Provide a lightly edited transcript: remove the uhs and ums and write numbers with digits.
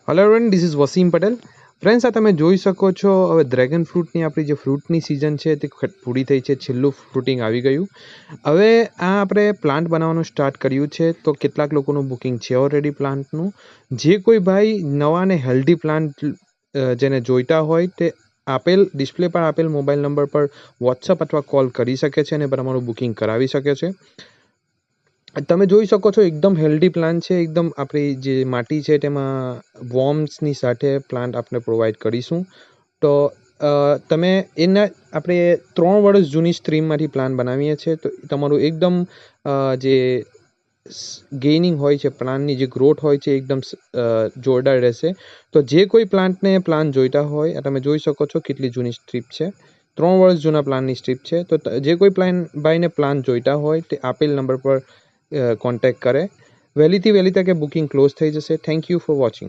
Hello everyone, this is Wasim Patel. Friends, આ તમે જોઈ શકો છો હવે ડ્રેગન ફ્રૂટની આપણી જે ફ્રૂટની સિઝન છે તે પૂરી થઈ છે. છેલ્લું ફ્રૂટિંગ આવી ગયું. હવે આ આપણે પ્લાન્ટ બનાવવાનું સ્ટાર્ટ કર્યું છે, તો કેટલાક લોકોનું બુકિંગ છે ઓલરેડી પ્લાન્ટનું. જે કોઈ ભાઈ નવા અને હેલ્ધી પ્લાન્ટ જેને જોઈતા હોય તે આપેલ ડિસ્પ્લે પર આપેલ મોબાઈલ નંબર પર વોટ્સઅપ અથવા કોલ કરી શકે છે અને તમારું બુકિંગ કરાવી શકે છે. તમે જોઈ શકો છો એકદમ હેલ્ધી પ્લાન્ટ છે. એકદમ આપણી જે માટી છે તેમાં વોર્મ્સની સાથે પ્લાન્ટ આપણે પ્રોવાઈડ કરીશું. તો તમે એના આપણે 3 વર્ષ જૂની સ્ટ્રીમમાંથી પ્લાન્ટ બનાવીએ છીએ, તો તમારું એકદમ જે ગેઇનિંગ હોય છે, પ્લાન્ટની જે ગ્રોથ હોય છે એકદમ જોરદાર રહેશે. તો જે કોઈ પ્લાન્ટ જોઈતા હોય, તમે જોઈ શકો છો કેટલી જૂની સ્ટ્રીપ છે. 3 વર્ષ જૂના પ્લાન્ટની સ્ટ્રીપ છે. તો જે કોઈ ભાઈને પ્લાન્ટ જોઈતા હોય તે આપેલ નંબર પર કોન્ટેક્ટ કરે. વહેલીથી વહેલી તકે બુકિંગ ક્લોઝ થઈ જશે. Thank you for watching.